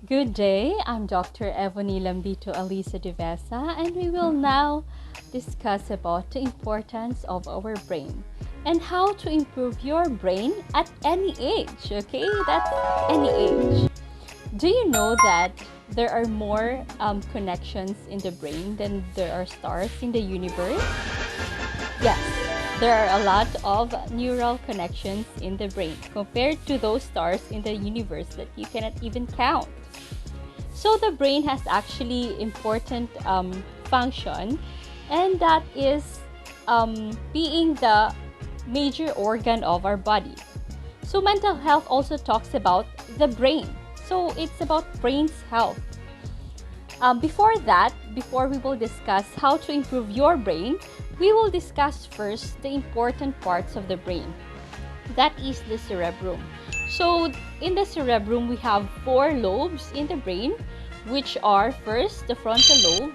Good day, I'm Dr. Evony Lambito Alisa Devesa, and we will now discuss about the importance of our brain and how to improve your brain at any age, okay? That's any age. Do you know that there are more connections in the brain than there are stars in the universe? Yes, there are a lot of neural connections in the brain compared to those stars in the universe that you cannot even count. So the brain has actually important function, and that is being the major organ of our body. So mental health also talks about the brain. So it's about brain's health. Before we will discuss how to improve your brain, we will discuss first the important parts of the brain. That is the cerebrum. So in the cerebrum, we have 4 lobes in the brain, which are first the frontal lobe,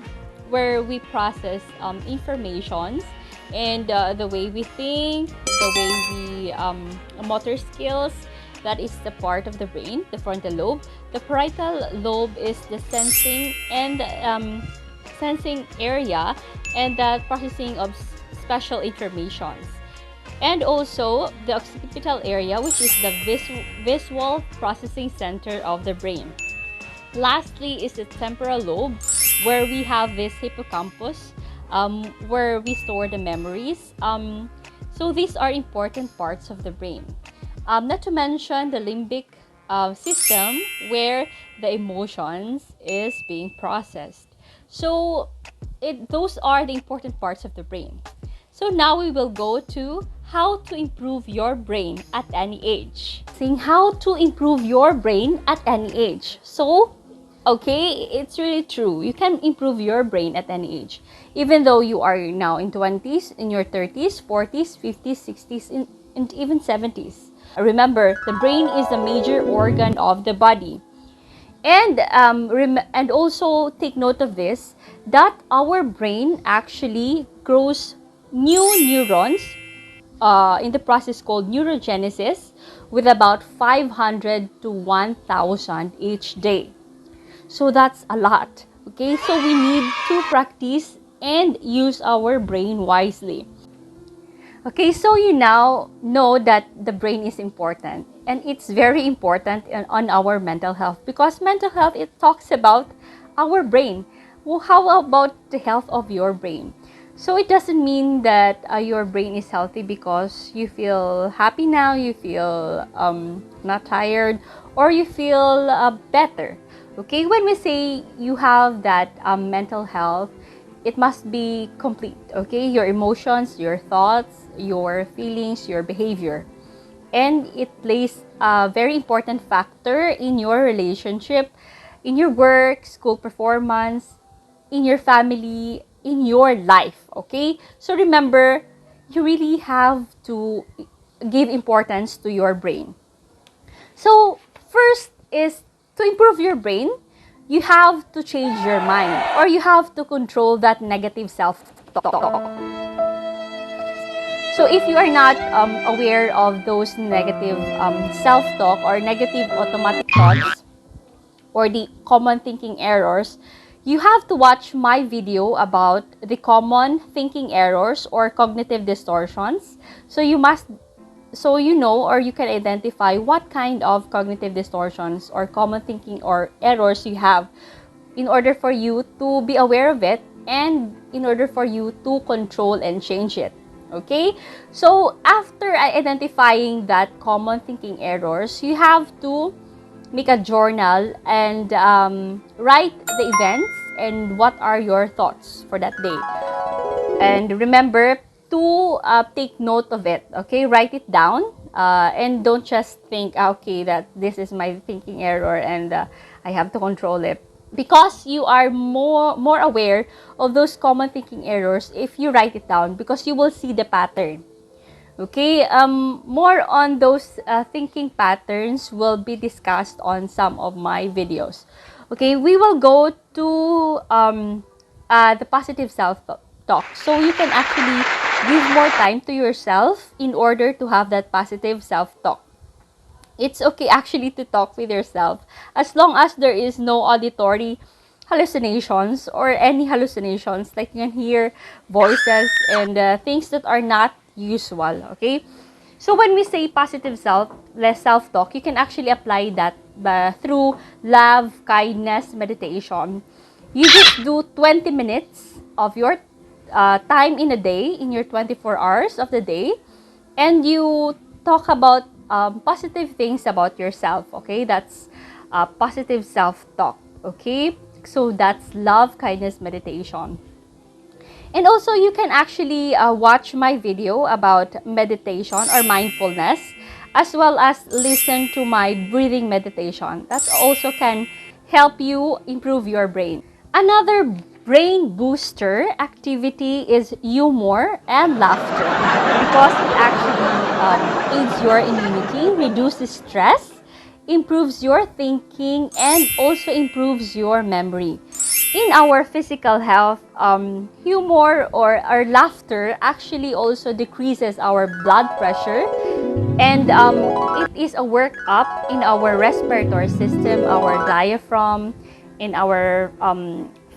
where we process informations and the way we think, the way we motor skills. That is the part of the brain, the frontal lobe. The parietal lobe is the sensing and sensing area and the processing of special informations. And also the occipital area, which is the visual processing center of the brain. Lastly is the temporal lobe, where we have this hippocampus, where we store the memories. So these are important parts of the brain. Not to mention the limbic system, where the emotions is being processed. So those are the important parts of the brain. So now we will go to how to improve your brain at any age. Saying how to improve your brain at any age. So, okay, it's really true. You can improve your brain at any age. Even though you are now in 20s, in your 30s, 40s, 50s, 60s, and even 70s. Remember, the brain is a major organ of the body. And also take note of this, that our brain actually grows new neurons in the process called neurogenesis, with about 500 to 1,000 each day. So that's a lot. Okay, so we need to practice and use our brain wisely. Okay, so you now know that the brain is important, and it's very important on our mental health, because mental health, it talks about our brain. Well, how about the health of your brain? So it doesn't mean that your brain is healthy because you feel happy now, you feel not tired, or you feel better. Okay, when we say you have that mental health, it must be complete. Okay, your emotions, your thoughts, your feelings, your behavior. And it plays a very important factor in your relationship, in your work, school performance, in your family, in your life. Okay, so remember, you really have to give importance to your brain. So first is to improve your brain, you have to change your mind, or you have to control that negative self-talk. So if you are not aware of those negative self-talk or negative automatic thoughts, or the common thinking errors, you have to watch my video about the common thinking errors or cognitive distortions. So you know, or you can identify what kind of cognitive distortions or common thinking or errors you have, in order for you to be aware of it and in order for you to control and change it. Okay, so after identifying that common thinking errors, you have to make a journal and write the events and what are your thoughts for that day. And remember to take note of it. Okay, write it down and don't just think, okay, that this is my thinking error and I have to control it. Because you are more aware of those common thinking errors if you write it down, because you will see the pattern. Okay, more on those thinking patterns will be discussed on some of my videos. Okay, we will go to the positive self-talk. So you can actually give more time to yourself in order to have that positive self-talk. It's okay actually to talk with yourself as long as there is no auditory hallucinations or any hallucinations, like you can hear voices and things that are not usual. Okay, so when we say positive self-talk, you can actually apply that through love, kindness, meditation. You just do 20 minutes of your time in a day, in your 24 hours of the day, and you talk about positive things about yourself. Okay, that's positive self-talk. Okay, so that's love, kindness, meditation. And also, you can actually watch my video about meditation or mindfulness, as well as listen to my breathing meditation. That also can help you improve your brain. Another brain booster activity is humor and laughter, because it actually aids your immunity, reduces stress, improves your thinking, and also improves your memory. In our physical health, humor or our laughter actually also decreases our blood pressure, and it is a workup in our respiratory system, our diaphragm, in our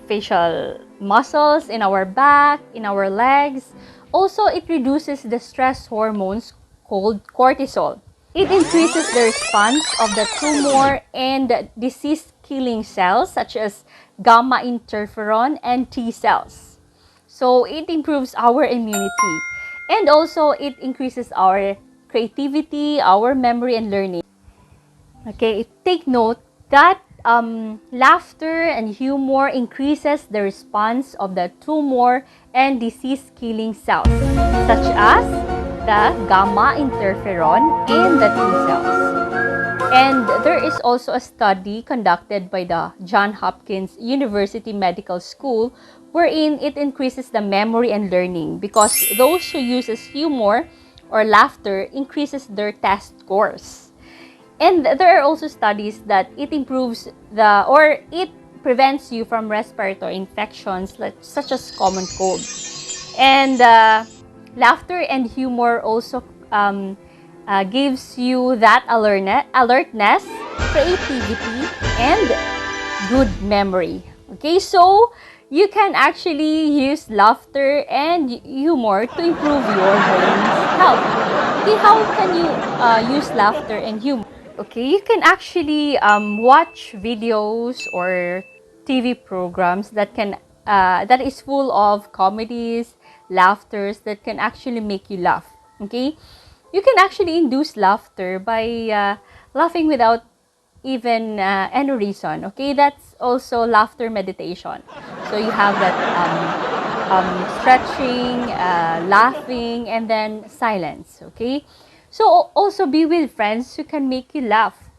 facial muscles, in our back, in our legs. Also, it reduces the stress hormones called cortisol. It increases the response of the tumor and disease-killing cells such as gamma interferon and T cells. So it improves our immunity. And also, it increases our creativity, our memory, and learning. Okay, take note that laughter and humor increases the response of the tumor and disease-killing cells, such as the gamma interferon and the T cells. And there is also a study conducted by the Johns Hopkins University Medical School wherein it increases the memory and learning, because those who uses humor or laughter increases their test scores. And there are also studies that it improves it prevents you from respiratory infections such as common cold. And laughter and humor also gives you that alertness, creativity, and good memory. Okay, so you can actually use laughter and humor to improve your brain's health. Okay, how can you use laughter and humor? Okay, you can actually watch videos or TV programs that is full of comedies, laughters that can actually make you laugh. Okay, you can actually induce laughter by laughing without even any reason. Okay, that's also laughter meditation. So you have that stretching, laughing, and then silence. Okay, so also be with friends who can make you laugh.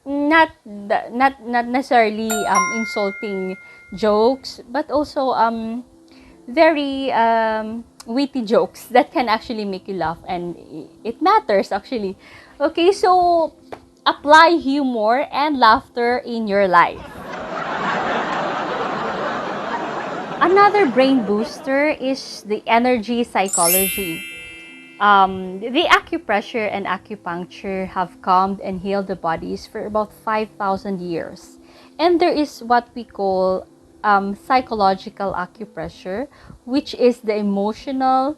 Not necessarily insulting jokes, but also very witty jokes that can actually make you laugh, and it matters actually. Okay, so apply humor and laughter in your life. Another brain booster is the energy psychology. The acupressure and acupuncture have calmed and healed the bodies for about 5,000 years. And there is what we call psychological acupressure, which is the emotional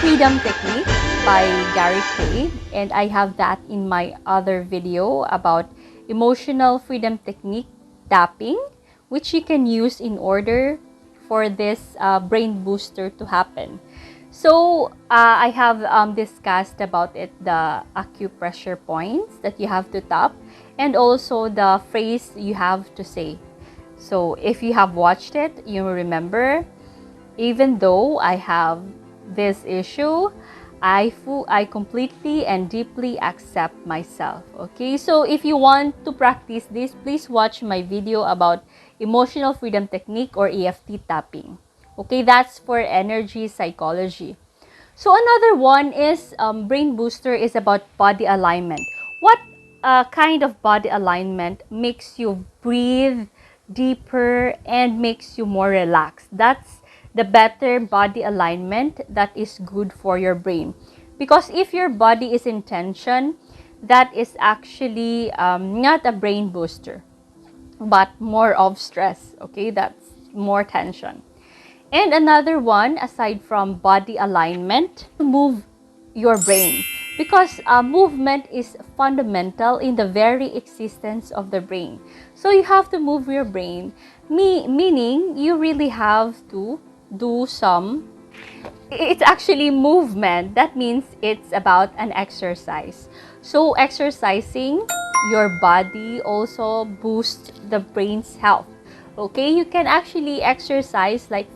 freedom technique by Gary Craig. And I have that in my other video about emotional freedom technique tapping, which you can use in order for this brain booster to happen. So, I have discussed about it, the acupressure points that you have to tap, and also the phrase you have to say. So, if you have watched it, you will remember, even though I have this issue, I completely and deeply accept myself. Okay, so if you want to practice this, please watch my video about emotional freedom technique or EFT tapping. Okay, that's for energy psychology. So another one is brain booster is about body alignment. What kind of body alignment makes you breathe deeper and makes you more relaxed? That's the better body alignment that is good for your brain. Because if your body is in tension, that is actually not a brain booster, but more of stress. Okay, that's more tension. And another one, aside from body alignment, move your brain, because movement is fundamental in the very existence of the brain. So you have to move your brain, meaning you really have to do some, it's actually movement. That means it's about an exercise. So exercising your body also boosts the brain's health. Okay, you can actually exercise like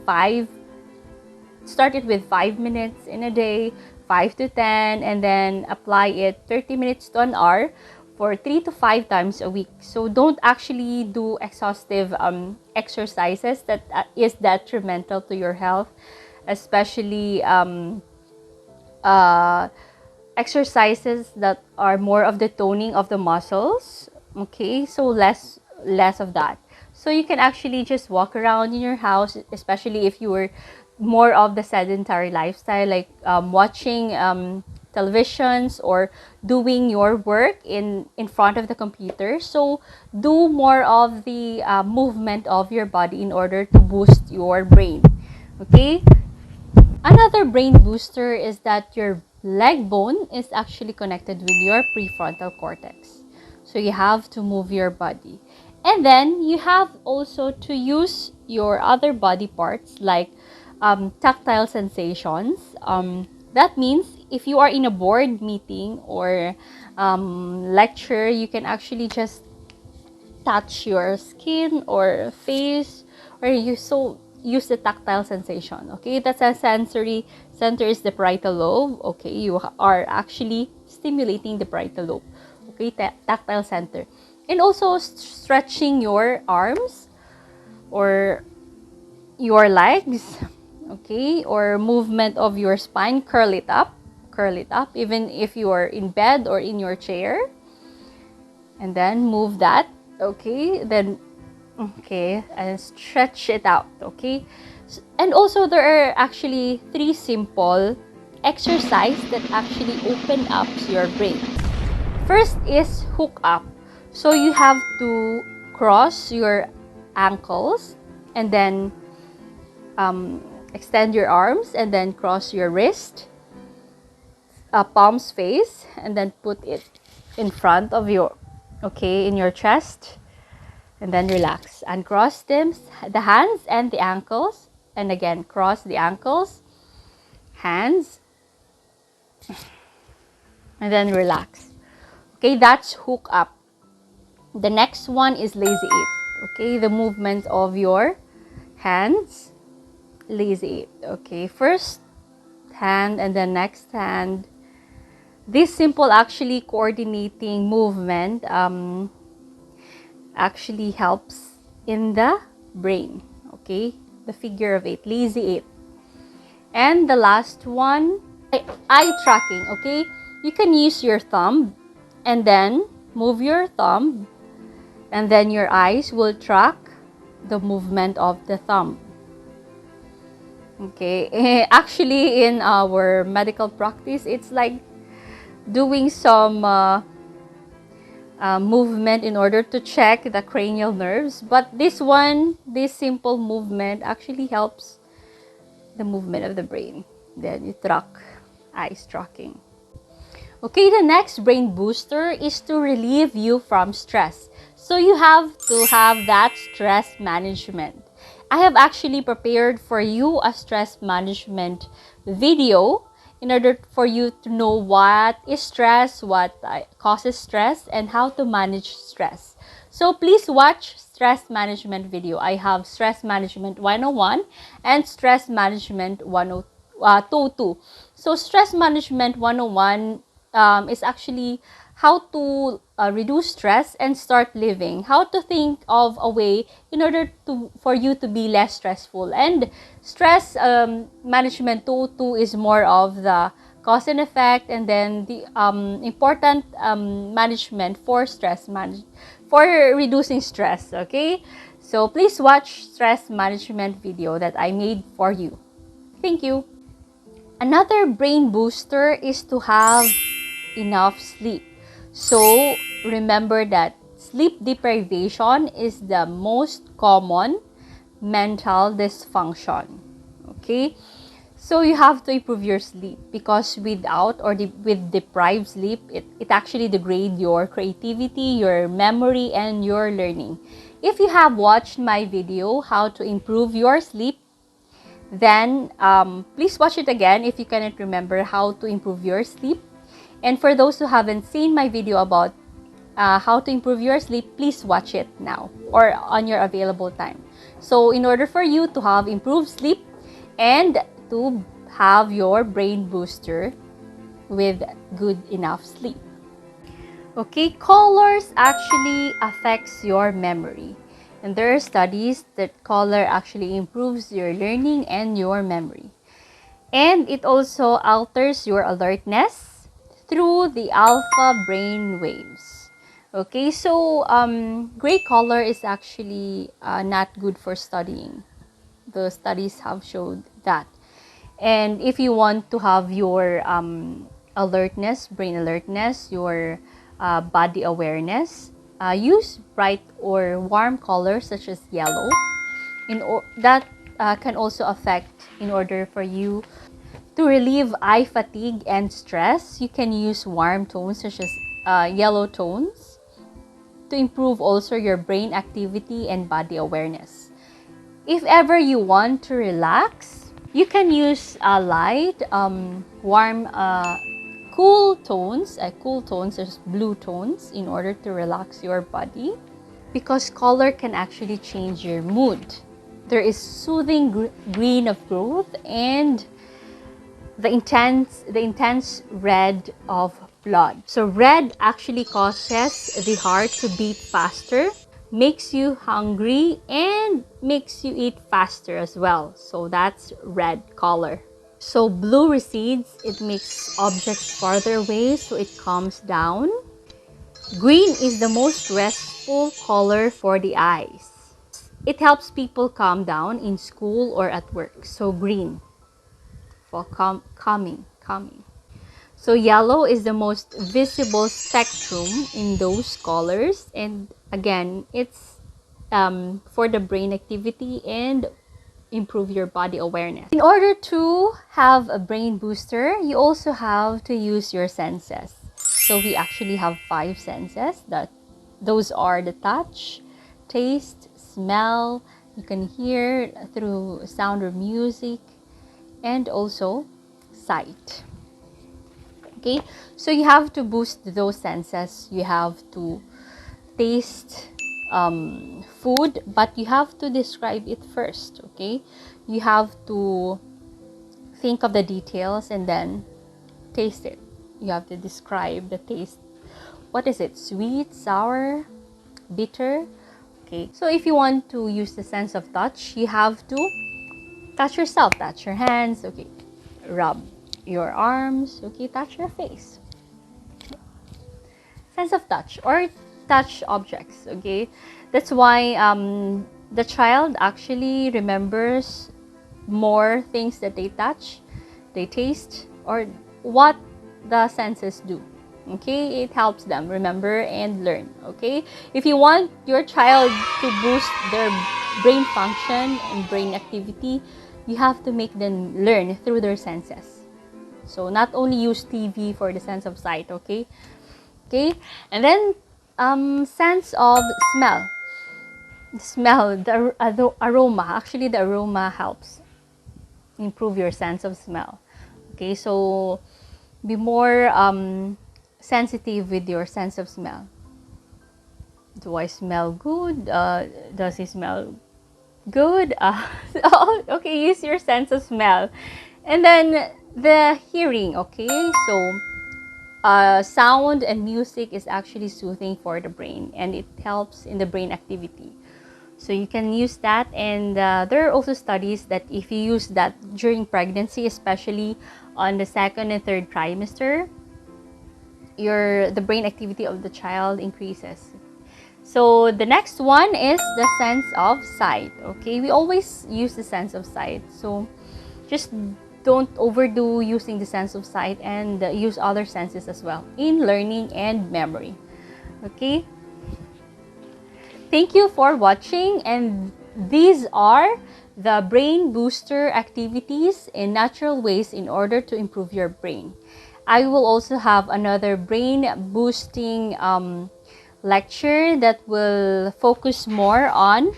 start it with 5 minutes in a day, 5 to 10, and then apply it 30 minutes to an hour for 3 to 5 times a week. So don't actually do exhaustive exercises that is detrimental to your health, especially uh, exercises that are more of the toning of the muscles. Okay, so less of that. So you can actually just walk around in your house, especially if you were more of the sedentary lifestyle, like watching televisions or doing your work in front of the computer. So do more of the movement of your body in order to boost your brain. Okay, another brain booster is that your leg bone is actually connected with your prefrontal cortex. So you have to move your body. And then you have also to use your other body parts like tactile sensations. That means if you are in a board meeting or lecture, you can actually just touch your skin or face, or you so use the tactile sensation. Okay, that's a sensory center is the parietal lobe. Okay, you are actually stimulating the parietal lobe. Okay, tactile center. And also stretching your arms or your legs. Okay, or movement of your spine, curl it up, even if you are in bed or in your chair, and then move that. Okay, then okay, and stretch it out. Okay, and also there are actually 3 simple exercise that actually open up your brain. First is hook up. So you have to cross your ankles and then extend your arms and then cross your wrist, palms face, and then put it in front of your, okay, in your chest, and then relax and cross them, the hands and the ankles, and again cross the ankles, hands, and then relax. Okay, that's hook up. The next one is lazy eight. Okay, the movement of your hands, lazy eight. Okay, first hand and then next hand. This simple actually coordinating movement actually helps in the brain. Okay, the figure of 8, lazy 8. And the last one, eye tracking. Okay, you can use your thumb and then move your thumb, and then your eyes will track the movement of the thumb. Okay, actually in our medical practice, it's like doing some movement in order to check the cranial nerves, but this simple movement actually helps the movement of the brain. Then you track, eyes tracking. Okay, the next brain booster is to relieve you from stress. So you have to have that stress management. I have actually prepared for you a stress management video in order for you to know what is stress, what causes stress, and how to manage stress. So please watch stress management video. I have stress management 101 and stress management 102. So stress management 101 is actually how to reduce stress and start living, how to think of a way in order to for you to be less stressful. And stress management 2 is more of the cause and effect, and then the important management for for reducing stress. Okay, so please watch stress management video that I made for you. Thank you. Another brain booster is to have enough sleep. So remember that sleep deprivation is the most common mental dysfunction. Okay, so you have to improve your sleep, because without or with deprived sleep, it actually degrades your creativity, your memory, and your learning. If you have watched my video how to improve your sleep, then please watch it again if you cannot remember how to improve your sleep. And for those who haven't seen my video about how to improve your sleep, please watch it now or on your available time. So in order for you to have improved sleep and to have your brain booster with good enough sleep. Okay, colors actually affects your memory. And there are studies that color actually improves your learning and your memory. And it also alters your alertness through the alpha brain waves. Okay, so gray color is actually not good for studying. The studies have showed that. And if you want to have your alertness, brain alertness, your body awareness, use bright or warm colors such as yellow. That can also affect, in order for you to relieve eye fatigue and stress, you can use warm tones such as yellow tones to improve also your brain activity and body awareness. If ever you want to relax, you can use light, warm, cool tones such as blue tones in order to relax your body, because color can actually change your mood. There is soothing green of growth and the intense red of blood. So red actually causes the heart to beat faster, makes you hungry, and makes you eat faster as well. So that's red color. So blue recedes, it makes objects farther away, so it calms down. Green is the most restful color for the eyes. It helps people calm down in school or at work. So green for calming. So yellow is the most visible spectrum in those colors, and again, it's for the brain activity and improve your body awareness. In order to have a brain booster, you also have to use your senses. So we actually have 5 senses. Those are the touch, taste, smell, you can hear through sound or music, and also sight. Okay, so you have to boost those senses. You have to taste food, but you have to describe it first. Okay, you have to think of the details and then taste it. You have to describe the taste. What is it? Sweet, sour, bitter? Okay, so if you want to use the sense of touch, you have to touch yourself, touch your hands, okay, rub your arms, okay, touch your face. Sense of touch or touch objects, okay. That's why the child actually remembers more things that they touch, they taste, or what the senses do. Okay, it helps them remember and learn. Okay, if you want your child to boost their brain function and brain activity, you have to make them learn through their senses. So not only use TV for the sense of sight. Okay, and then sense of smell. The aroma. Actually, the aroma helps improve your sense of smell. Okay, so be more sensitive with your sense of smell. Do I smell good? Does he smell good? Okay, use your sense of smell. And then the hearing, okay? So sound and music is actually soothing for the brain, and it helps in the brain activity. So you can use that, and there are also studies that if you use that during pregnancy, especially on the 2nd and 3rd trimester, the brain activity of the child increases. So the next one is the sense of sight. Okay, we always use the sense of sight. So just don't overdo using the sense of sight, and use other senses as well in learning and memory. Okay, thank you for watching, and these are the brain booster activities in natural ways in order to improve your brain. I will also have another brain boosting lecture that will focus more on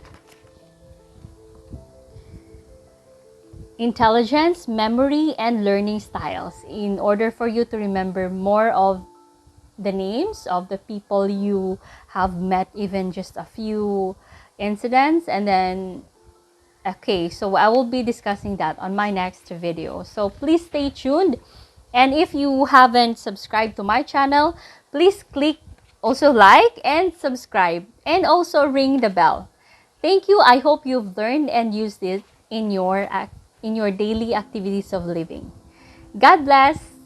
intelligence, memory, and learning styles in order for you to remember more of the names of the people you have met, even just a few incidents. And then, okay, so I will be discussing that on my next video. So please stay tuned. And if you haven't subscribed to my channel, please click also like and subscribe, and also ring the bell. Thank you. I hope you've learned and used it in your daily activities of living. God bless.